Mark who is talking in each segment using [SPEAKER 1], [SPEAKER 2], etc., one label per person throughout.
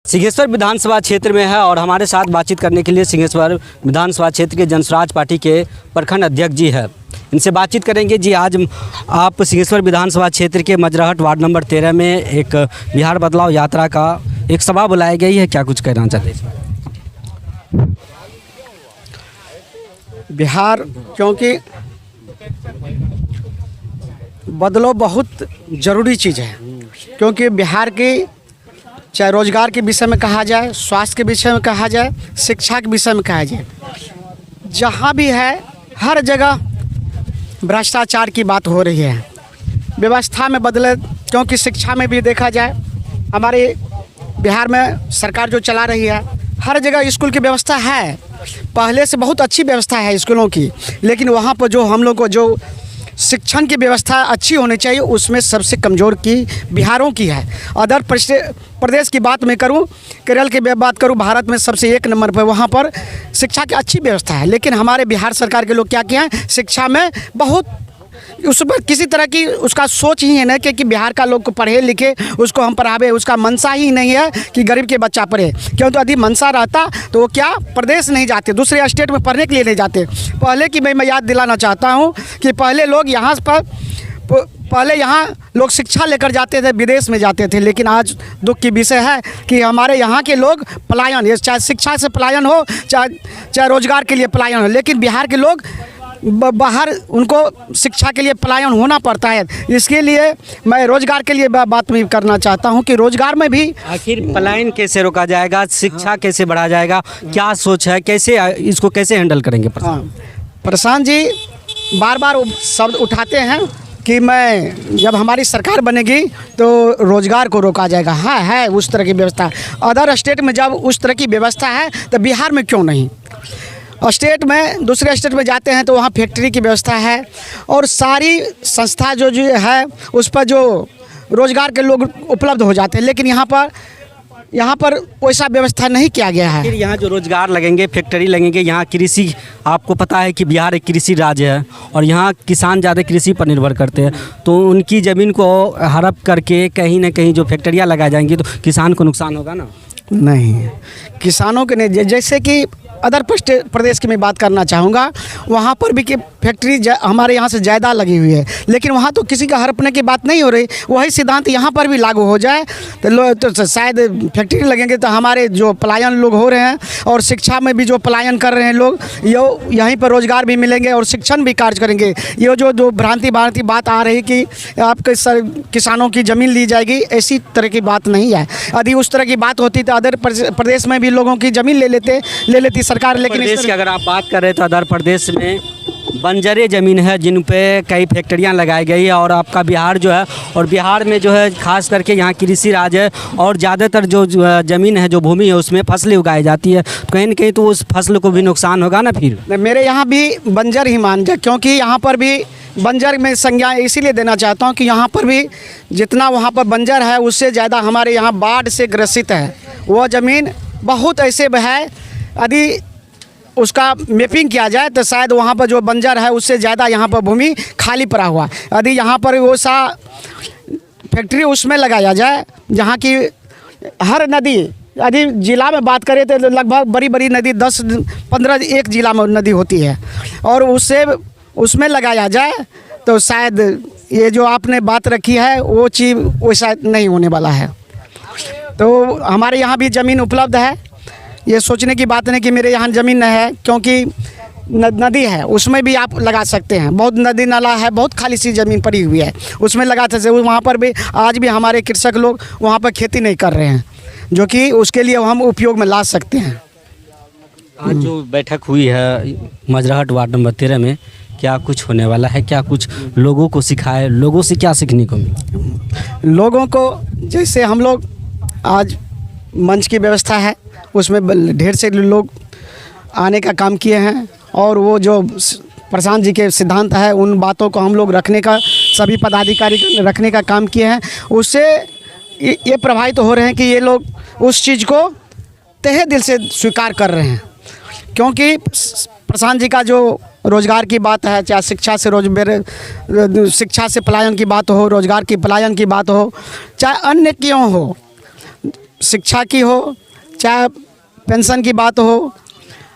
[SPEAKER 1] सिंहेश्वर विधानसभा क्षेत्र में है और हमारे साथ बातचीत करने के लिए सिंहेश्वर विधानसभा क्षेत्र के जनसुराज पार्टी के प्रखंड अध्यक्ष जी है। इनसे बातचीत करेंगे। जी, आज आप सिंहेश्वर विधानसभा क्षेत्र के मजराहट वार्ड नंबर 13 में एक बिहार बदलाव यात्रा का एक सभा बुलाई गई है, क्या कुछ कहना चाहते हैं?
[SPEAKER 2] बिहार क्योंकि बदलाव बहुत ज़रूरी चीज़ है, क्योंकि बिहार की चाहे रोजगार के विषय में कहा जाए, स्वास्थ्य के विषय में कहा जाए, शिक्षा के विषय में कहा जाए, जहाँ भी है हर जगह भ्रष्टाचार की बात हो रही है। व्यवस्था में बदले, क्योंकि शिक्षा में भी देखा जाए हमारे बिहार में सरकार जो चला रही है हर जगह स्कूल की व्यवस्था है, पहले से बहुत अच्छी व्यवस्था है स्कूलों की, लेकिन वहाँ पर जो हम लोग को जो शिक्षण की व्यवस्था अच्छी होनी चाहिए उसमें सबसे कमज़ोर की बिहारों की है। अदर प्रदेश की बात मैं करूं, केरल की बात करूं, भारत में सबसे एक नंबर पर वहां पर शिक्षा की अच्छी व्यवस्था है, लेकिन हमारे बिहार सरकार के लोग क्या किए हैं, शिक्षा में बहुत उस पर किसी तरह की उसका सोच ही है ना कि बिहार का लोग को पढ़े लिखे उसको हम पढ़ावे, उसका मनसा ही नहीं है कि गरीब के बच्चा पढ़े। क्यों? तो यदि मनसा रहता तो वो क्या प्रदेश नहीं जाते, दूसरे स्टेट में पढ़ने के लिए नहीं जाते। पहले की मैं याद दिलाना चाहता हूँ कि पहले यहाँ लोग शिक्षा लेकर जाते थे, विदेश में जाते थे, लेकिन आज दुख की विषय है कि हमारे यहाँ के लोग पलायन, ये चाहे शिक्षा से पलायन हो चाहे रोजगार के लिए पलायन हो, लेकिन बिहार के लोग बाहर उनको शिक्षा के लिए पलायन होना पड़ता है। इसके लिए मैं रोजगार के लिए बात भी करना चाहता हूं कि रोजगार में भी
[SPEAKER 1] आखिर पलायन कैसे रोका जाएगा, शिक्षा कैसे बढ़ाया जाएगा, क्या सोच है, कैसे इसको कैसे हैंडल करेंगे?
[SPEAKER 2] प्रशांत जी बार बार शब्द उठाते हैं कि मैं जब हमारी सरकार बनेगी तो रोजगार को रोका जाएगा। हाँ है उस तरह की व्यवस्था, अदर स्टेट में जब उस तरह की व्यवस्था है तो बिहार में क्यों नहीं? स्टेट में दूसरे स्टेट में जाते हैं तो वहाँ फैक्ट्री की व्यवस्था है और सारी संस्था जो है उस पर जो रोजगार के लोग उपलब्ध हो जाते हैं, लेकिन यहाँ पर वैसा व्यवस्था नहीं किया गया है।
[SPEAKER 1] फिर यहाँ जो रोजगार लगेंगे, फैक्ट्री लगेंगे, यहाँ कृषि, आपको पता है कि बिहार एक कृषि राज्य है और यहाँ किसान ज़्यादा कृषि पर निर्भर करते हैं, तो उनकी ज़मीन को हड़प करके कहीं ना कहीं जो फैक्ट्रियाँ लगाई जाएंगी तो किसान को नुकसान होगा ना?
[SPEAKER 2] नहीं, किसानों के नहीं। जैसे कि अदर प्रदेश की मैं बात करना चाहूँगा, वहाँ पर भी कि फैक्ट्री हमारे यहाँ से ज़्यादा लगी हुई है, लेकिन वहाँ तो किसी का हड़पने की बात नहीं हो रही। वही सिद्धांत यहाँ पर भी लागू हो जाए तो शायद फैक्ट्री लगेंगे तो हमारे जो पलायन लोग हो रहे हैं और शिक्षा में भी जो पलायन कर रहे हैं लोग, यहीं पर रोज़गार भी मिलेंगे और शिक्षण भी कार्य करेंगे। ये जो भ्रांति बात आ रही कि आपके किसानों की ज़मीन ली जाएगी, ऐसी तरह की बात नहीं है। यदि उस तरह की बात होती तो अदर प्रदेश में भी लोगों की ज़मीन ले लेती सरकार। लेकिन
[SPEAKER 1] प्रदेश की अगर आप बात कर रहे हैं तो अदर प्रदेश में बंजरे ज़मीन है जिन पे कई फैक्ट्रियां लगाई गई है और आपका बिहार जो है, और बिहार में जो है खास करके यहाँ कृषि राज्य है और ज़्यादातर जो ज़मीन है, जो भूमि है, उसमें फसलें उगाई जाती है, कहीं ना कहीं तो उस फसल को भी नुकसान होगा ना। फिर मेरे
[SPEAKER 2] यहाँ भी बंजर ही मान जाए, क्योंकि यहाँ पर भी बंजर में संज्ञा इसीलिए देना चाहता हूँ कि यहाँ पर भी जितना वहाँ पर बंजर है उससे ज़्यादा हमारे यहाँ बाढ़ से ग्रसित है। वह ज़मीन बहुत ऐसे है, यदि उसका मैपिंग किया जाए तो शायद वहाँ पर जो बंजर है उससे ज़्यादा यहाँ पर भूमि खाली पड़ा हुआ। यदि यहाँ पर वो सा फैक्ट्री उसमें लगाया जाए जहाँ की हर नदी, यदि जिला में बात करें तो लगभग बड़ी नदी 10-15 एक जिला में नदी होती है, और उसमें लगाया जाए तो शायद ये जो आपने बात रखी है वो चीज़ वैसा नहीं होने वाला है। तो हमारे यहाँ भी ज़मीन उपलब्ध है, ये सोचने की बात नहीं कि मेरे यहाँ ज़मीन नहीं है, क्योंकि नदी है उसमें भी आप लगा सकते हैं। बहुत नदी नाला है, बहुत खाली सी ज़मीन पड़ी हुई है, उसमें लगा सकते। वहाँ पर भी आज भी हमारे कृषक लोग वहाँ पर खेती नहीं कर रहे हैं, जो कि उसके लिए हम उपयोग में ला सकते हैं।
[SPEAKER 1] आज जो बैठक हुई है मजराहट वार्ड नंबर 13 में, क्या कुछ होने वाला है, क्या कुछ लोगों को सिखाए, लोगों से क्या सीखने को मिले?
[SPEAKER 2] लोगों को जैसे हम लोग आज मंच की व्यवस्था है उसमें ढेर से लोग आने का काम किए हैं, और वो जो प्रशांत जी के सिद्धांत है उन बातों को हम लोग रखने का, सभी पदाधिकारी रखने का काम किए हैं। उससे ये प्रभावित हो रहे हैं कि ये लोग उस चीज़ को तहे दिल से स्वीकार कर रहे हैं, क्योंकि प्रशांत जी का जो रोज़गार की बात है, चाहे शिक्षा से पलायन की बात हो, रोज़गार की पलायन की बात हो, चाहे अन्य क्यों हो, शिक्षा की हो, चाहे पेंशन की बात हो,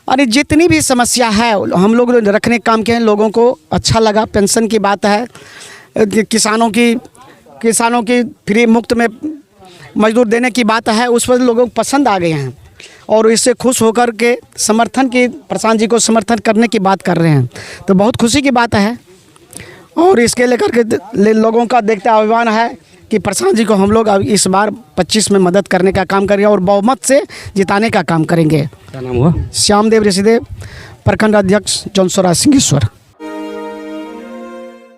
[SPEAKER 2] और जितनी भी समस्या है हम लोग रखने का काम किए हैं। लोगों को अच्छा लगा। पेंशन की बात है, किसानों की फ्री मुफ्त में मजदूर देने की बात है, उस पर लोगों को पसंद आ गए हैं और इससे खुश होकर के समर्थन की, प्रशांत जी को समर्थन करने की बात कर रहे हैं। तो बहुत खुशी की बात है और इसके लेकर के लोगों का देखते आह्वान है कि प्रशांत जी को हम लोग अब इस बार 25 में मदद करने का काम करेंगे और बहुमत से जिताने का काम करेंगे।
[SPEAKER 1] क्या नाम हुआ?
[SPEAKER 2] श्यामदेव ऋषिदेव, प्रखंड अध्यक्ष जौनसोरा सिंहेश्वर।